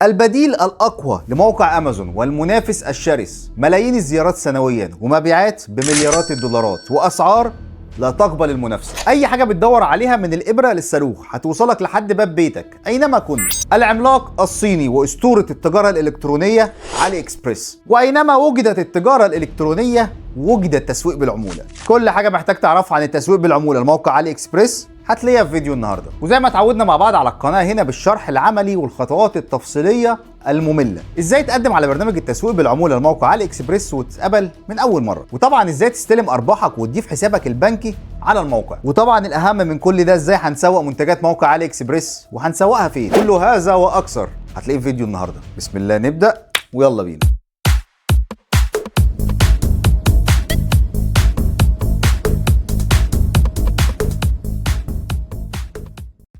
البديل الأقوى لموقع أمازون والمنافس الشرس، ملايين الزيارات سنويا ومبيعات بمليارات الدولارات وأسعار لا تقبل المنافسة. أي حاجة بتدور عليها من الإبرة للصاروخ هتوصلك لحد باب بيتك أينما كنت. العملاق الصيني وأسطورة التجارة الإلكترونية علي إكسبريس، وأينما وجدت التجارة الإلكترونية وجد التسويق بالعمولة. كل حاجة محتاج تعرفها عن التسويق بالعمولة الموقع علي إكسبريس هتلاقيها في فيديو النهارده. وزي ما اتعودنا مع بعض على القناه هنا بالشرح العملي والخطوات التفصيليه الممله، ازاي تقدم على برنامج التسويق بالعموله الموقع علي اكسبريس وتتقبل من اول مره، وطبعا ازاي تستلم ارباحك وتضيف حسابك البنكي على الموقع، وطبعا الاهم من كل ده ازاي هنسوق منتجات موقع علي اكسبريس وهنسوقها فين. كل هذا واكثر هتلاقيه في فيديو النهارده. بسم الله نبدا ويلا بينا.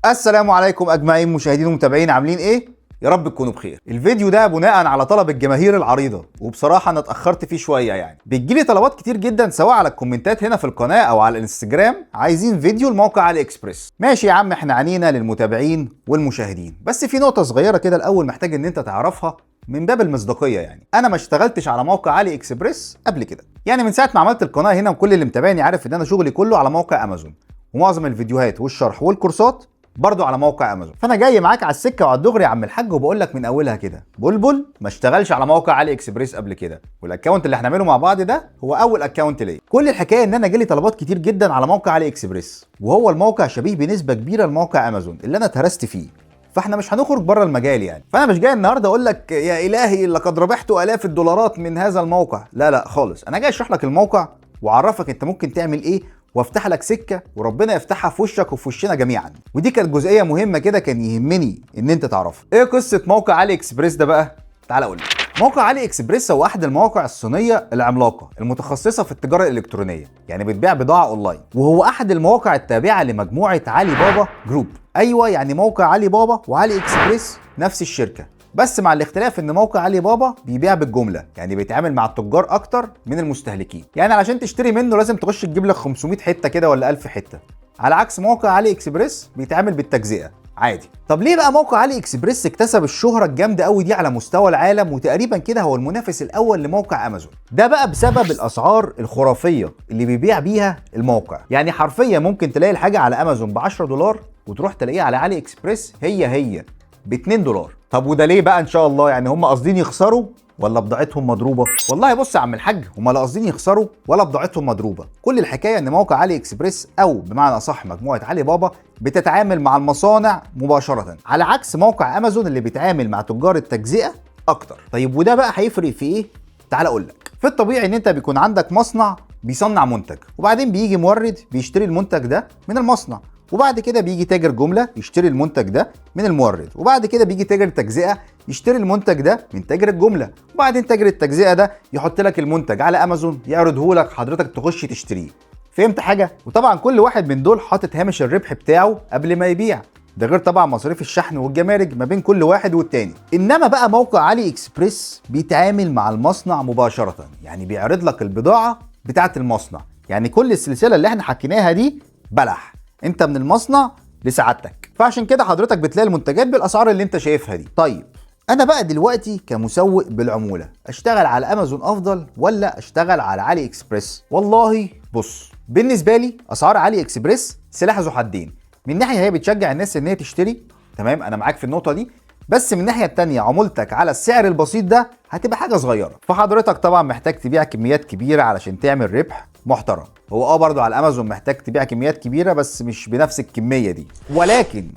السلام عليكم اجمعين مشاهدين ومتابعين، عاملين ايه؟ يا رب تكونوا بخير. الفيديو ده بناء على طلب الجماهير العريضه، وبصراحه انا اتاخرت فيه شويه، يعني بتجيلي طلبات كتير جدا سواء على الكومنتات هنا في القناه او على الانستجرام، عايزين فيديو الموقع علي اكسبريس. ماشي يا عم، احنا عنينا للمتابعين والمشاهدين، بس في نقطه صغيره كده الاول محتاج ان انت تعرفها من باب المصداقيه. يعني انا ما اشتغلتش على موقع علي اكسبريس قبل كده، يعني من ساعه ما عملت القناه هنا، وكل اللي متابعني عارف ان انا شغلي كله على موقع امازون، ومعظم الفيديوهات والشرح والكورسات برضو على موقع امازون. فانا جاي معاك على السكه وعلى الدغري يا عم الحاج، وبقول لك من اولها كده بلبل ما اشتغلش على موقع علي اكسبريس قبل كده، والاكونت اللي هنعمله مع بعض ده هو اول اكونت ليا. كل الحكايه ان انا جالي طلبات كتير جدا على موقع علي اكسبريس، وهو الموقع شبيه بنسبه كبيره لموقع امازون اللي انا اتهرست فيه، فاحنا مش هنخرج بره المجال يعني. فانا مش جاي النهارده اقول لك يا الهي لقد ربحت الاف الدولارات من هذا الموقع، لا لا خالص. انا جاي اشرح لك الموقع واعرفك انت ممكن تعمل ايه، وافتح لك سكه وربنا يفتحها في وشك وفي وشنا جميعا. ودي كانت جزئيه مهمه كده كان يهمني ان انت تعرفها. ايه قصه موقع علي اكسبريس ده بقى؟ تعال اقول لك. موقع علي اكسبريس هو احد المواقع الصينيه العملاقه المتخصصه في التجاره الالكترونيه، يعني بتبيع بضاعه اونلاين، وهو احد المواقع التابعه لمجموعه علي بابا جروب. ايوه، يعني موقع علي بابا وعلي اكسبريس نفس الشركه، بس مع الاختلاف ان موقع علي بابا بيبيع بالجمله، يعني بيتعامل مع التجار اكتر من المستهلكين. يعني علشان تشتري منه لازم تخش تجيب لك 500 حته كده ولا 1000 حته، على عكس موقع علي اكسبريس بيتعامل بالتجزئه عادي. طب ليه بقى موقع علي اكسبريس اكتسب الشهره الجامده قوي دي على مستوى العالم، وتقريبا كده هو المنافس الاول لموقع امازون؟ ده بقى بسبب الاسعار الخرافيه اللي بيبيع بيها الموقع. يعني حرفيا ممكن تلاقي الحاجه على امازون ب 10 دولار وتروح تلاقيها على علي اكسبريس هي ب 2 دولار. طب وده ليه بقى ان شاء الله؟ يعني هم قاصدين يخسروا ولا بضاعتهم مضروبه؟ والله بص يا عم الحاج، هم لا قاصدين يخسروا ولا بضاعتهم مضروبه. كل الحكايه ان موقع علي اكسبريس، او بمعنى اصح مجموعه علي بابا، بتتعامل مع المصانع مباشره، على عكس موقع امازون اللي بيتعامل مع تجار التجزئه اكتر. طيب وده بقى هيفرق في ايه؟ تعال اقول لك. في الطبيعي ان انت بيكون عندك مصنع بيصنع منتج، وبعدين بيجي مورد بيشتري المنتج ده من المصنع، وبعد كده بيجي تاجر جمله يشتري المنتج ده من المورد، وبعد كده بيجي تاجر تجزئه يشتري المنتج ده من تاجر الجمله، وبعدين تاجر التجزئه ده يحط لك المنتج على امازون يعرضه لك، حضرتك تخش تشتريه. فهمت حاجه؟ وطبعا كل واحد من دول حاطط هامش الربح بتاعه قبل ما يبيع، ده غير طبعا مصاريف الشحن والجمارك ما بين كل واحد والتاني. انما بقى موقع علي اكسبريس بيتعامل مع المصنع مباشره، يعني بيعرض لك البضاعه بتاعه المصنع، يعني كل السلسله اللي احنا حكيناها دي بلح، انت من المصنع لسعادتك. فعشان كده حضرتك بتلاقي المنتجات بالاسعار اللي انت شايفها دي. طيب انا بقى دلوقتي كمسوق بالعموله اشتغل على امازون افضل ولا اشتغل على علي اكسبريس؟ والله بص، بالنسبه لي اسعار علي اكسبريس سلاح ذو حدين. من ناحيه هي بتشجع الناس ان هي تشتري، تمام، انا معاك في النقطه دي، بس من الناحيه التانيه عمولتك على السعر البسيط ده هتبقى حاجه صغيره، فحضرتك طبعا محتاج تبيع كميات كبيره علشان تعمل ربح محترم. هو برضو على امازون محتاج تبيع كميات كبيره بس مش بنفس الكميه دي، ولكن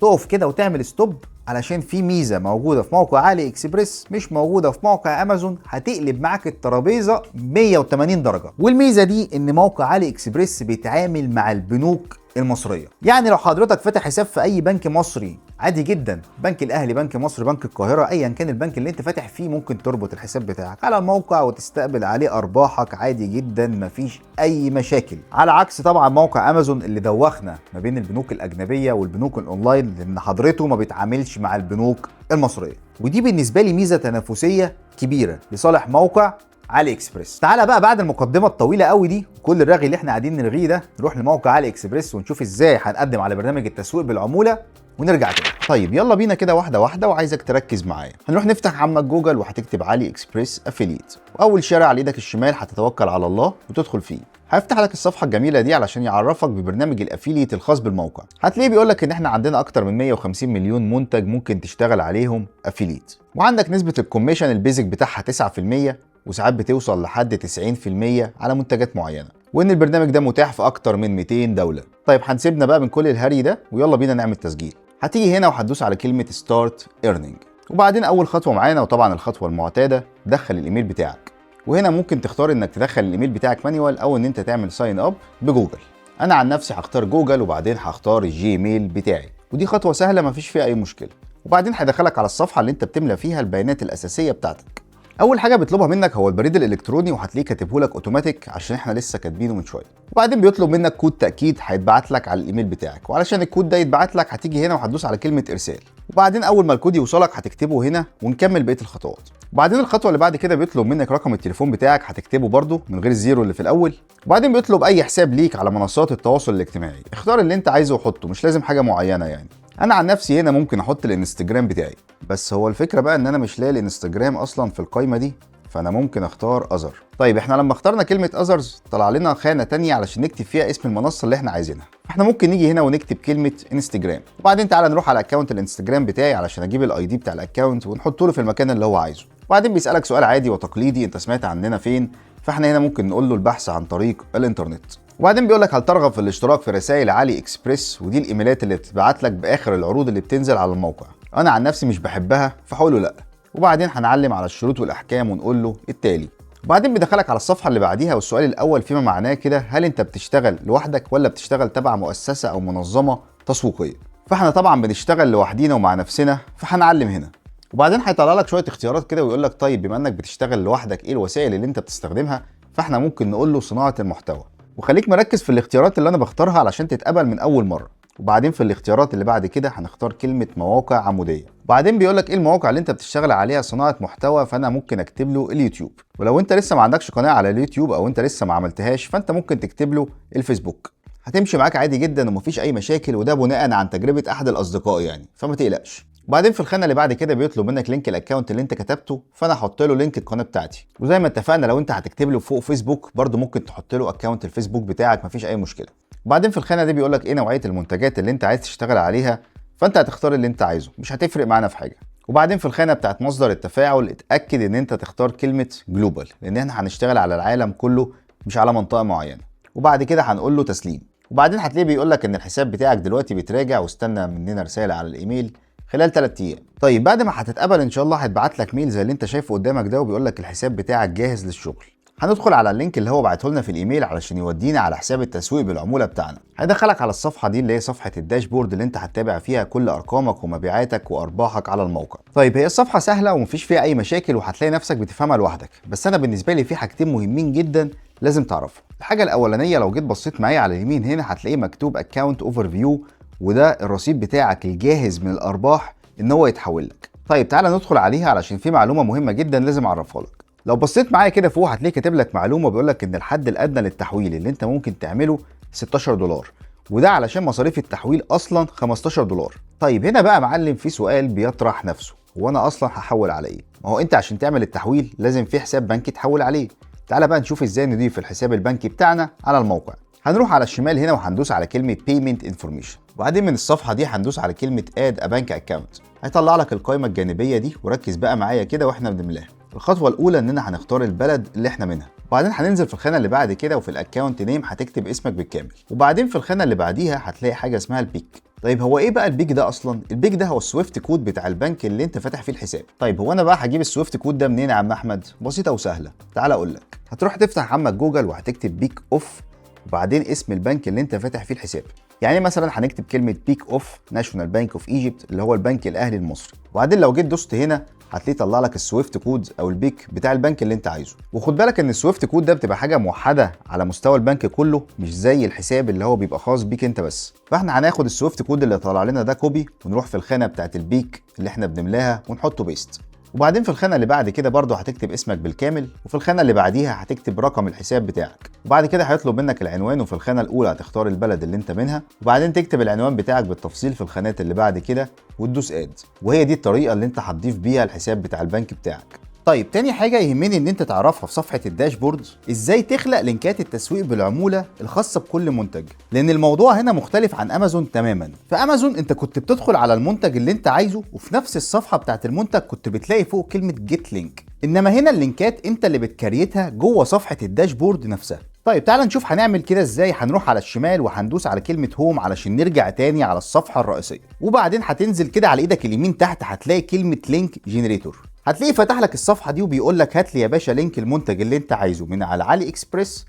تقف كده وتعمل ستوب، علشان في ميزه موجوده في موقع علي اكسبريس مش موجوده في موقع امازون، هتقلب معاك الترابيزه 180 درجه. والميزه دي ان موقع علي اكسبريس بيتعامل مع البنوك المصريه. يعني لو حضرتك فاتح حساب في اي بنك مصري عادي جدا، بنك الاهلي، بنك مصر، بنك القاهره، ايا كان البنك اللي انت فاتح فيه، ممكن تربط الحساب بتاعك على الموقع وتستقبل عليه ارباحك عادي جدا، مفيش اي مشاكل. على عكس طبعا موقع امازون اللي دوخنا ما بين البنوك الاجنبيه والبنوك الاونلاين، لان حضرته ما بيتعاملش مع البنوك المصريه. ودي بالنسبه لي ميزه تنافسيه كبيره لصالح موقع علي اكسبريس. تعالى بقى بعد المقدمه الطويله قوي دي وكل الرغي اللي احنا قاعدين نرغيه ده، نروح لموقع علي اكسبريس ونشوف ازاي هنقدم على برنامج التسويق بالعموله ونرجع تاني. طيب يلا بينا كده واحده واحده، وعايزك تركز معايا. هنروح نفتح عمك جوجل وهتكتب علي اكسبريس افيليت، واول شارع على ايدك الشمال هتتوكل على الله وتدخل فيه. هيفتح لك الصفحه الجميله دي علشان يعرفك ببرنامج الافيليت الخاص بالموقع. هتلاقيه بيقول لك ان احنا عندنا اكتر من 150 مليون منتج ممكن تشتغل عليهم افيليت، وعندك نسبه الكوميشن البيزك بتاعها 9%، وساعات بتوصل لحد 90% على منتجات معينه، وان البرنامج ده متاح في اكتر من 200 دوله. طيب هنسيبنا بقى من كل الهري ده ويلا بينا نعمل تسجيل. هتيجي هنا وهتدوس على كلمه ستارت ايرنينج، وبعدين اول خطوه معانا وطبعا الخطوه المعتاده، دخل الايميل بتاعك. وهنا ممكن تختار انك تدخل الايميل بتاعك مانيوال او ان انت تعمل ساين اب بجوجل. انا عن نفسي هختار جوجل، وبعدين هختار الجيميل بتاعي، ودي خطوه سهله مفيش فيها اي مشكله. وبعدين هيدخلك على الصفحه اللي انت بتملى فيها البيانات الاساسيه بتاعتك. اول حاجه بيطلبها منك هو البريد الالكتروني، وهتلاقيه كاتبه لك اوتوماتيك عشان احنا لسه كاتبينه من شويه. وبعدين بيطلب منك كود تاكيد هيتبعت لك على الايميل بتاعك، وعلشان الكود ده يتبعت لك هتيجي هنا وهتدوس على كلمه ارسال. وبعدين اول ما الكود يوصلك هتكتبه هنا ونكمل بقيه الخطوات. وبعدين الخطوه اللي بعد كده بيطلب منك رقم التليفون بتاعك، هتكتبه برده من غير الزيرو اللي في الاول. وبعدين بيطلب اي حساب ليك على منصات التواصل الاجتماعي، اختار اللي انت عايزه وحطه، مش لازم حاجه معينه يعني. انا عن نفسي هنا ممكن احط الانستجرام بتاعي، بس هو الفكره بقى ان انا مش لاقي الانستجرام اصلا في القايمه دي، فانا ممكن اختار اذر. طيب احنا لما اخترنا كلمه اذرز طلع لنا خانه تانية علشان نكتب فيها اسم المنصه اللي احنا عايزينها، فاحنا ممكن نيجي هنا ونكتب كلمه انستجرام. وبعدين تعالى نروح على اكونت الانستجرام بتاعي علشان اجيب الاي دي بتاع الاكونت ونحطه له في المكان اللي هو عايزه. وبعدين بيسالك سؤال عادي وتقليدي، انت سمعت عننا فين؟ فاحنا هنا ممكن نقول له البحث عن طريق الانترنت. وبعدين بيقول لك هل ترغب في الاشتراك في رسائل علي اكسبريس، ودي الايميلات اللي بتتبعت لك باخر العروض اللي بتنزل على الموقع. انا عن نفسي مش بحبها فهقول له لا. وبعدين هنعلم على الشروط والاحكام ونقول له التالي. وبعدين بيدخلك على الصفحه اللي بعديها، والسؤال الاول فيما معناه كده هل انت بتشتغل لوحدك ولا بتشتغل تبع مؤسسه او منظمه تسويقيه. فاحنا طبعا بنشتغل لوحدينا ومع نفسنا، فهنعلم هنا. وبعدين هيطلع لك شويه اختيارات كده ويقول لك طيب بما انك بتشتغل لوحدك ايه الوسائل اللي انت بتستخدمها، فاحنا ممكن نقول له صناعه المحتوى. وخليك مركز في الاختيارات اللي انا بختارها علشان تتقبل من اول مره. وبعدين في الاختيارات اللي بعد كده هنختار كلمه مواقع عموديه. وبعدين بيقول لك ايه المواقع اللي انت بتشتغل عليها صناعه محتوى، فانا ممكن اكتب له اليوتيوب. ولو انت لسه ما عندكش قناه على اليوتيوب او انت لسه ما عملتهاش، فانت ممكن تكتب له الفيسبوك. هتمشي معاك عادي جدا ومفيش اي مشاكل، وده بناء عن تجربه احد الاصدقاء يعني، فما تقلقش. وبعدين في الخانه اللي بعد كده بيطلب منك لينك الاكونت اللي انت كتبته، فانا هحط له لينك القناه بتاعتي. وزي ما اتفقنا لو انت هتكتب له فوق فيسبوك برده ممكن تحط له اكونت الفيسبوك بتاعك، مفيش اي مشكله. وبعدين في الخانه دي بيقول لك ايه نوعيه المنتجات اللي انت عايز تشتغل عليها، فانت هتختار اللي انت عايزه، مش هتفرق معانا في حاجه. وبعدين في الخانه بتاعت مصدر التفاعل اتاكد ان انت تختار كلمه جلوبال، لان احنا هنشتغل على العالم كله مش على منطقه معينه. وبعد كده هنقول له تسليم. وبعدين هتلاقيه بيقول لك ان الحساب بتاعك دلوقتي بيتراجع، واستنى مننا رساله على الايميل خلال 3 ايام. طيب بعد ما هتتقبل ان شاء الله هيتبعت لك ميل زي اللي انت شايفه قدامك ده، وبيقول لك الحساب بتاعك جاهز للشغل. هندخل على اللينك اللي هو بعته لنا في الايميل علشان يودينا على حساب التسويق بالعموله بتاعنا. هيدخلك على الصفحه دي اللي هي صفحه الداشبورد اللي انت هتتابع فيها كل ارقامك ومبيعاتك وارباحك على الموقع. طيب هي الصفحه سهله ومفيش فيها اي مشاكل، وهتلاقي نفسك بتفهمها لوحدك، بس انا بالنسبه لي في حاجتين مهمين جدا لازم تعرفهم. الحاجه الاولانيه لو جيت بصيت معايا على اليمين هنا هتلاقيه مكتوب اكونت اوفر فيو، وده الرصيد بتاعك الجاهز من الارباح ان هو يتحول لك. طيب تعالى ندخل عليها علشان في معلومه مهمه جدا لازم اعرفها لك. لو بصيت معايا كده فوق هتلاقي كاتب لك معلومه بيقول لك ان الحد الادنى للتحويل اللي انت ممكن تعمله $16، وده علشان مصاريف التحويل اصلا $15. طيب هنا بقى معلم في سؤال بيطرح نفسه، هو انا اصلا هحول على ايه؟ ما هو انت عشان تعمل التحويل لازم في حساب بنكي تحول عليه. تعالى بقى نشوف ازاي نضيف الحساب البنكي بتاعنا على الموقع. هنروح على الشمال هنا وهندوس على كلمه payment information، وبعدين من الصفحه دي هندوس على كلمه add a bank account. هيطلع لك القائمه الجانبيه دي، وركز بقى معايا كده واحنا بنملاها. الخطوه الاولى اننا هنختار البلد اللي احنا منها، وبعدين هننزل في الخانه اللي بعد كده وفي الاكونت نيم هتكتب اسمك بالكامل. وبعدين في الخانه اللي بعديها هتلاقي حاجه اسمها البيك. طيب هو ايه بقى البيك ده اصلا؟ البيك ده هو السويفت كود بتاع البنك اللي انت فاتح فيه الحساب. طيب هو انا بقى هجيب السويفت كود ده منين يا عم احمد؟ بسيطه وسهله، تعال اقول لك. هتروح تفتح عمك جوجل وهتكتب بيك اوف، وبعدين اسم البنك اللي انت فاتح فيه الحساب. يعني مثلا هنكتب كلمه بيك اوف ناشونال بانك اوف ايجيبت اللي هو البنك الاهلي المصري. وبعدين لو جيت دوست هنا هتلاقيه يطلع لك السويفت كود او البيك بتاع البنك اللي انت عايزه. وخد بالك ان السويفت كود ده بتبقى حاجه موحده على مستوى البنك كله، مش زي الحساب اللي هو بيبقى خاص بيك انت بس. فاحنا هناخد السويفت كود اللي طلع لنا ده كوبي، ونروح في الخانه بتاعت البيك اللي احنا بنملاها ونحطه بيست. وبعدين في الخانه اللي بعد كده برضه هتكتب اسمك بالكامل، وفي الخانه اللي بعديها هتكتب رقم الحساب بتاعك، وبعد كده هيطلب منك العنوان، وفي الخانه الاولى هتختار البلد اللي انت منها، وبعدين تكتب العنوان بتاعك بالتفصيل في الخانات اللي بعد كده وتدوس اد. وهي دي الطريقه اللي انت هتضيف بيها الحساب بتاع البنك بتاعك. طيب تاني حاجة يهمني ان انت تعرفها في صفحة الداشبورد، ازاي تخلق لينكات التسويق بالعمولة الخاصة بكل منتج، لان الموضوع هنا مختلف عن امازون تماما. في امازون انت كنت بتدخل على المنتج اللي انت عايزه، وفي نفس الصفحة بتاعت المنتج كنت بتلاقي فوق كلمة جيت لينك، انما هنا اللينكات انت اللي بتكريتها جوه صفحة الداشبورد نفسها. طيب تعال نشوف هنعمل كده ازاي. هنروح على الشمال وهندوس على كلمة هوم علشان نرجع تاني على الصفحة الرئيسية، وبعدين هتنزل كده على ايدك اليمين تحت هتلاقي كلمة لينك جنريتور. هتلاقيه فتح لك الصفحه دي وبيقول لك هات لي يا باشا لينك المنتج اللي انت عايزه من على علي اكسبريس،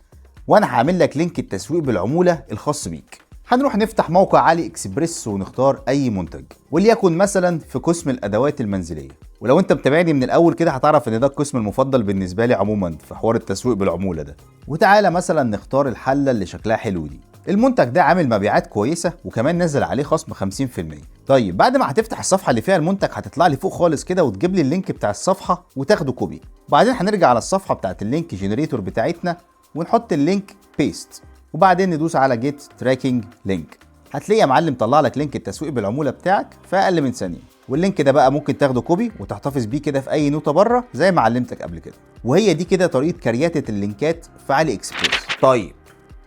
وانا هعمل لك لينك التسويق بالعموله الخاص بيك. هنروح نفتح موقع علي اكسبريس ونختار اي منتج، وليكن مثلا في قسم الادوات المنزليه. ولو انت متابعني من الاول كده هتعرف ان ده القسم المفضل بالنسبه لي عموما في حوار التسويق بالعموله ده. وتعالى مثلا نختار الحله اللي شكلها حلو دي. المنتج ده عامل مبيعات كويسه وكمان نزل عليه خصم 50%. طيب بعد ما هتفتح الصفحه اللي فيها المنتج هتطلع لي فوق خالص كده وتجيب لي اللينك بتاع الصفحه وتاخده كوبي. وبعدين هنرجع على الصفحه بتاعت اللينك جنريتور بتاعتنا ونحط اللينك بيست، وبعدين ندوس على جيت تراكنج لينك. هتلاقي يا معلم طلع لك لينك التسويق بالعموله بتاعك في اقل من ثانيه. واللينك ده بقى ممكن تاخده كوبي وتحتفظ بيه كده في اي نوتة بره زي ما علمتك قبل كده. وهي دي كده طريقه كرياتة اللينكات في علي اكسبريس. طيب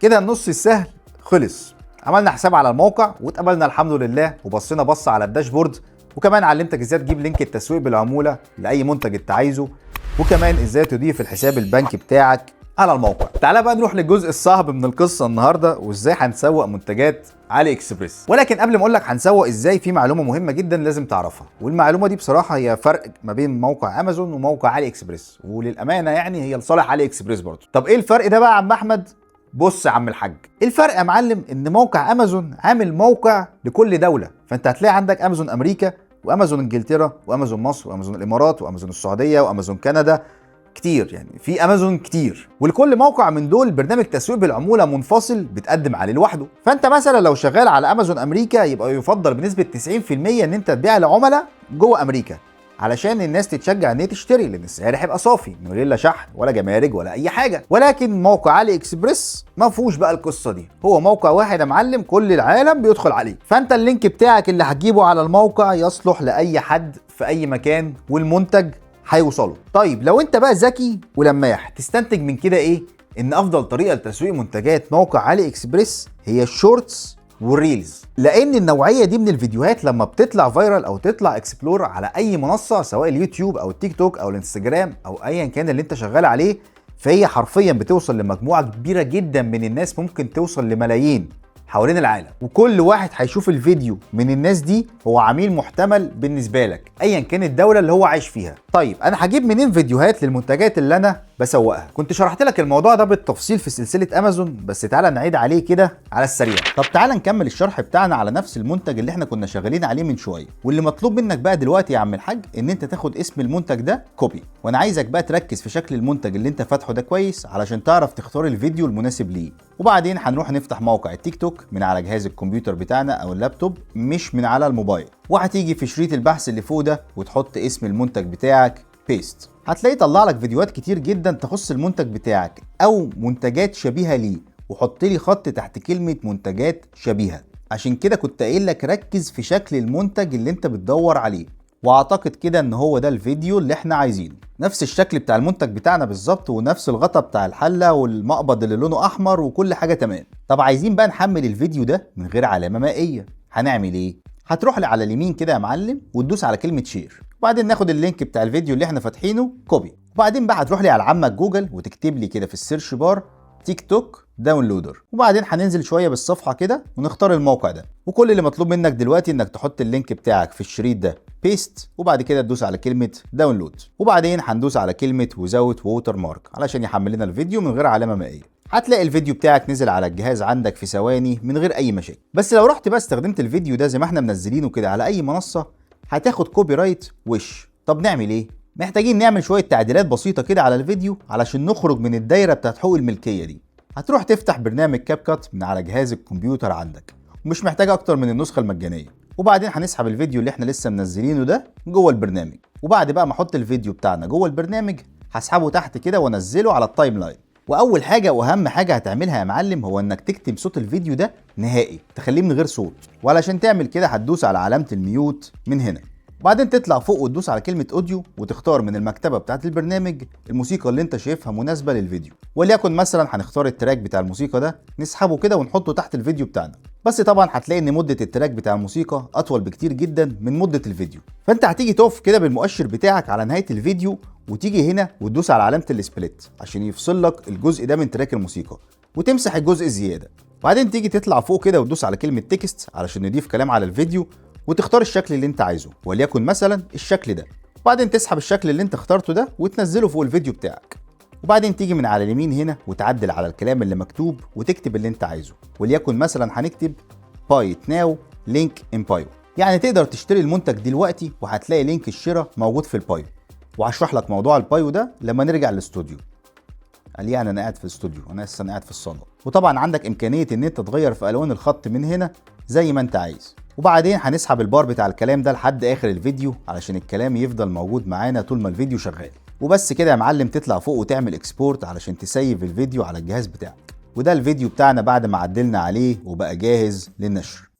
كده النص السهل خلص. عملنا حساب على الموقع واتقبلنا الحمد لله، وبصينا بصه على الداشبورد، وكمان علمتك ازاي تجيب لينك التسويق بالعموله لاي منتج انت عايزه، وكمان ازاي تضيف الحساب البنكي بتاعك على الموقع. تعالى بقى نروح للجزء الصعب من القصه النهارده، وازاي هنسوق منتجات علي اكسبريس. ولكن قبل ما اقول لك هنسوق ازاي، في معلومه مهمه جدا لازم تعرفها، والمعلومه دي بصراحه هي فرق ما بين موقع امازون وموقع علي اكسبريس، وللامانه يعني هي لصالح علي اكسبريس برضه. طب ايه الفرق ده بقى يا عم احمد؟ بص يا عم الحاج، الفرق يا معلم ان موقع امازون عامل موقع لكل دوله، فانت هتلاقي عندك امازون امريكا وامازون انجلترا وامازون مصر وامازون الامارات وامازون السعوديه وامازون كندا، كتير يعني، في امازون كتير، ولكل موقع من دول برنامج تسويق بالعموله منفصل بتقدم عليه لوحده. فانت مثلا لو شغال على امازون امريكا يبقى يفضل بنسبه 90% ان انت تبيع لعملاء جوه امريكا، علشان الناس تتشجع ان هي تشتري، لان السعر هيبقى صافي من غير لا شحن ولا جمارك ولا اي حاجه. ولكن موقع علي اكسبريس ما فيهوش بقى القصه دي، هو موقع واحد يا معلم كل العالم بيدخل عليه، فانت اللينك بتاعك اللي هتجيبه على الموقع يصلح لاي حد في اي مكان والمنتج هيوصله. طيب لو انت بقى ذكي ولماح تستنتج من كده ايه؟ ان افضل طريقه لتسويق منتجات موقع علي اكسبريس هي الشورتس والريلز، لان النوعيه دي من الفيديوهات لما بتطلع فايرال او تطلع اكسبلور على اي منصه سواء اليوتيوب او التيك توك او الانستجرام او ايا كان اللي انت شغال عليه، فهي حرفيا بتوصل لمجموعه كبيره جدا من الناس، ممكن توصل لملايين حوالين العالم، وكل واحد هيشوف الفيديو من الناس دي هو عميل محتمل بالنسبه لك ايا كان الدوله اللي هو عايش فيها. طيب انا هجيب منين فيديوهات للمنتجات اللي انا بسوقها؟ كنت شرحت لك الموضوع ده بالتفصيل في سلسله امازون، بس تعالى نعيد عليه كده على السريع. طب تعالى نكمل الشرح بتاعنا على نفس المنتج اللي احنا كنا شغالين عليه من شويه، واللي مطلوب منك بقى دلوقتي يا عم الحاج ان انت تاخد اسم المنتج ده كوبي، وانا عايزك بقى تركز في شكل المنتج اللي انت فاتحه ده كويس علشان تعرف تختار الفيديو المناسب ليه. وبعدين هنروح نفتح موقع التيك توك من على جهاز الكمبيوتر بتاعنا او اللابتوب، مش من على الموبايل، وهتيجي في شريط البحث اللي فوق ده وتحط اسم المنتج بتاعك بيست. هتلاقي طلع لك فيديوهات كتير جدا تخص المنتج بتاعك او منتجات شبيهه ليه، وحط لي خط تحت كلمه منتجات شبيهه. عشان كده كنت قايل لك ركز في شكل المنتج اللي انت بتدور عليه، واعتقد كده ان هو ده الفيديو اللي احنا عايزينه، نفس الشكل بتاع المنتج بتاعنا بالظبط، ونفس الغطا بتاع الحله والمقبض اللي لونه احمر وكل حاجه تمام. طب عايزين بقى نحمل الفيديو ده من غير علامه مائيه، هنعمل ايه؟ هتروح لي على اليمين كده يا معلم وتدوس على كلمه شير، وبعدين ناخد اللينك بتاع الفيديو اللي احنا فاتحينه كوبي، وبعدين بقى هتروح لي على عمك جوجل وتكتب لي كده في السيرش بار تيك توك داونلودر، وبعدين هننزل شويه بالصفحه كده ونختار الموقع ده، وكل اللي مطلوب منك دلوقتي انك تحط اللينك بتاعك في الشريط ده بيست، وبعد كده تدوس على كلمه داونلود، وبعدين هندوس على كلمه ويزاوت ووتر مارك علشان يحمل لنا الفيديو من غير علامه مائيه. هتلاقي الفيديو بتاعك نزل على الجهاز عندك في ثواني من غير اي مشاكل. بس لو رحت بقى استخدمت الفيديو ده زي ما احنا منزلينه كده على اي منصه هتاخد كوبي رايت وش. طب نعمل ايه؟ محتاجين نعمل شويه تعديلات بسيطه كده على الفيديو علشان نخرج من الدايره بتاعت حقوق الملكيه دي. هتروح تفتح برنامج كاب كات من على جهاز الكمبيوتر عندك، ومش محتاج اكتر من النسخه المجانيه، وبعدين هنسحب الفيديو اللي احنا لسه منزلينه ده جوه البرنامج. وبعد بقى ما احط الفيديو بتاعنا جوه البرنامج هسحبه تحت كده وانزله على التايم لاين. واول حاجه واهم حاجه هتعملها يا معلم هو انك تكتب صوت الفيديو ده نهائي، تخليه من غير صوت. وعلشان تعمل كده هتدوس على علامه الميوت من هنا، وبعدين تطلع فوق وتدوس على كلمه اوديو وتختار من المكتبه بتاعه البرنامج الموسيقى اللي انت شايفها مناسبه للفيديو. وليكن مثلا هنختار التراك بتاع الموسيقى ده، نسحبه كده ونحطه تحت الفيديو بتاعنا. بس طبعا هتلاقي ان مده التراك بتاع الموسيقى اطول بكتير جدا من مده الفيديو، فانت هتيجي تقف كده بالمؤشر بتاعك على نهايه الفيديو وتيجي هنا وتدوس على علامه السبليت عشان يفصل لك الجزء ده من تراك الموسيقى، وتمسح الجزء الزياده. وبعدين تيجي تطلع فوق كده وتدوس على كلمه تكست علشان نضيف كلام على الفيديو، وتختار الشكل اللي انت عايزه، وليكن مثلا الشكل ده. وبعدين تسحب الشكل اللي انت اخترته ده وتنزله فوق الفيديو بتاعك. وبعدين تيجي من على اليمين هنا وتعدل على الكلام اللي مكتوب وتكتب اللي انت عايزه، وليكن مثلا هنكتب باي ات ناو لينك ان بايو، يعني تقدر تشتري المنتج دلوقتي وهتلاقي لينك الشراء موجود في البايو. وهشرح لك موضوع البايو ده لما نرجع للاستوديو. قال يعني انا قاعد في الاستوديو، انا لسه قاعد في الصاله. وطبعا عندك امكانيه ان انت تغير في الوان الخط من هنا زي ما انت عايز. وبعدين هنسحب البار بتاع الكلام ده لحد اخر الفيديو علشان الكلام يفضل موجود معانا طول ما الفيديو شغال. وبس كده يا معلم تطلع فوق وتعمل اكسبورت علشان تسيف الفيديو على الجهاز بتاعك. وده الفيديو بتاعنا بعد ما عدلنا عليه وبقى جاهز للنشر.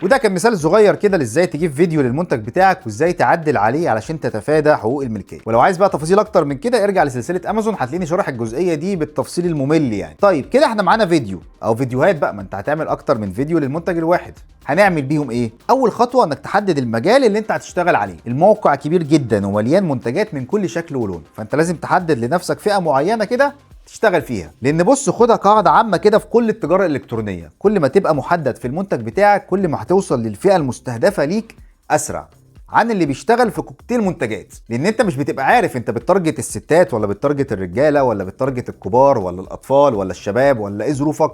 وده كان مثال صغير كده لازاي تجيب فيديو للمنتج بتاعك وازاي تعدل عليه علشان تتفادى حقوق الملكيه. ولو عايز بقى تفاصيل اكتر من كده ارجع لسلسله امازون، هتلاقيني شارح الجزئيه دي بالتفصيل الممل يعني. طيب كده احنا معانا فيديو او فيديوهات بقى، ما انت هتعمل اكتر من فيديو للمنتج الواحد. هنعمل بيهم ايه؟ اول خطوه انك تحدد المجال اللي انت هتشتغل عليه. الموقع كبير جدا ومليان منتجات من كل شكل ولون، فانت لازم تحدد لنفسك فئه معينه كده تشتغل فيها. لان بص، خدها قاعده عامه كده في كل التجاره الالكترونيه، كل ما تبقى محدد في المنتج بتاعك كل ما هتوصل للفئه المستهدفه ليك اسرع عن اللي بيشتغل في كوكتيل منتجات. لان انت مش بتبقى عارف انت بتارجت الستات ولا بتارجت الرجاله ولا بتارجت الكبار ولا الاطفال ولا الشباب ولا ايه ظروفك،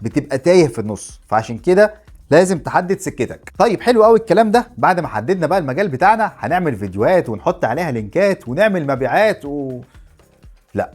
بتبقى تايه في النص. فعشان كده لازم تحدد سكتك. طيب حلو قوي الكلام ده. بعد ما حددنا بقى المجال بتاعنا هنعمل فيديوهات ونحط عليها لينكات ونعمل مبيعات لا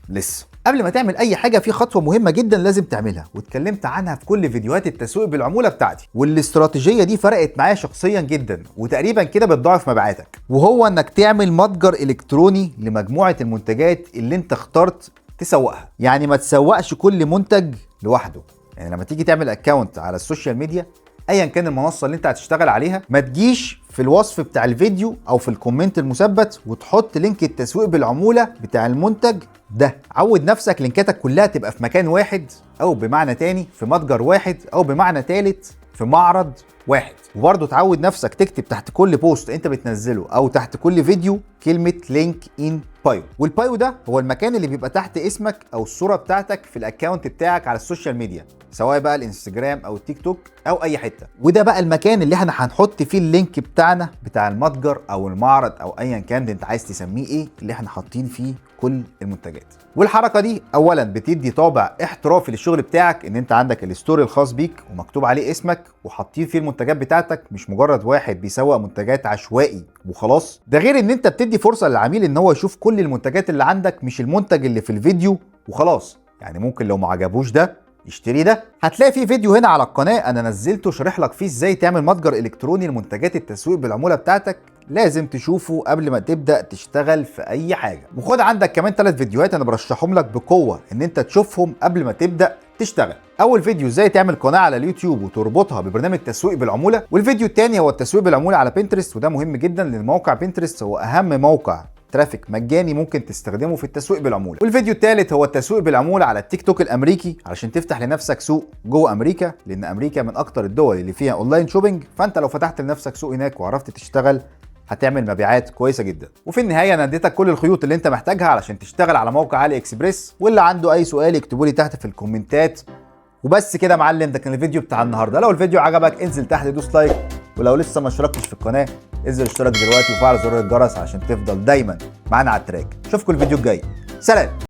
لسه. قبل ما تعمل اي حاجه في خطوه مهمه جدا لازم تعملها، واتكلمت عنها في كل فيديوهات التسويق بالعموله بتاعتي، والاستراتيجيه دي فرقت معايا شخصيا جدا وتقريبا كده بتضاعف مبيعاتك. وهو انك تعمل متجر الكتروني لمجموعه المنتجات اللي انت اخترت تسوقها. يعني ما تسوقش كل منتج لوحده. يعني لما تيجي تعمل اكونت على السوشيال ميديا ايا كان المنصه اللي انت هتشتغل عليها، ما تجيش في الوصف بتاع الفيديو او في الكومنت المثبت وتحط لينك التسويق بالعموله بتاع المنتج ده. عود نفسك لينكاتك كلها تبقى في مكان واحد، او بمعنى تاني في متجر واحد، او بمعنى تالت في معرض واحد. وبرضه تعود نفسك تكتب تحت كل بوست انت بتنزله او تحت كل فيديو كلمه لينك ان بايو. والبايو ده هو المكان اللي بيبقى تحت اسمك او الصوره بتاعتك في الاكونت بتاعك على السوشيال ميديا، سواء بقى الانستجرام او التيك توك او اي حته. وده بقى المكان اللي احنا هنحط فيه اللينك بتاعنا بتاع المتجر او المعرض او ايا كان انت عايز تسميه ايه، اللي احنا حاطين فيه كل المنتجات. والحركه دي اولا بتدي طابع احترافي للشغل بتاعك، ان انت عندك الستوري الخاص بيك ومكتوب عليه اسمك وحاطين فيه المنتجات بتاعتك، مش مجرد واحد بيسوق منتجات عشوائي وخلاص. ده غير ان انت بتدي فرصه للعميل ان هو يشوف كل المنتجات اللي عندك، مش المنتج اللي في الفيديو وخلاص. يعني ممكن لو ما عجبوش ده يشتري ده. هتلاقي في فيديو هنا على القناه انا نزلته شارح لك فيه ازاي تعمل متجر الكتروني لمنتجات التسويق بالعموله بتاعتك، لازم تشوفه قبل ما تبدا تشتغل في اي حاجه. وخد عندك كمان 3 فيديوهات انا برشحهم لك بقوه ان انت تشوفهم قبل ما تبدا تشتغل. اول فيديو ازاي تعمل قناه على اليوتيوب وتربطها ببرنامج تسويق بالعموله، والفيديو الثاني هو التسويق بالعموله على بنترست، وده مهم جدا لان موقع بنترست هو اهم موقع ترافيك مجاني ممكن تستخدمه في التسويق بالعموله. والفيديو الثالث هو التسويق بالعموله على التيك توك الامريكي علشان تفتح لنفسك سوق جوه امريكا، لان امريكا من اكتر الدول اللي فيها اونلاين شوبينج، فانت لو فتحت لنفسك سوق هناك وعرفت تشتغل هتعمل مبيعات كويسه جدا. وفي النهايه انا اديتك كل الخيوط اللي انت محتاجها علشان تشتغل على موقع علي اكسبريس، واللي عنده اي سؤال يكتبوا لي تحت في الكومنتات. وبس كده يا معلم، ده كان الفيديو بتاع النهارده. لو الفيديو عجبك انزل تحت دوس لايك، ولو لسه ما اشتركتش في القناه انزل اشترك دلوقتي وفعل زر الجرس عشان تفضل دايما معانا على التراك. اشوفكم الفيديو الجاي، سلام.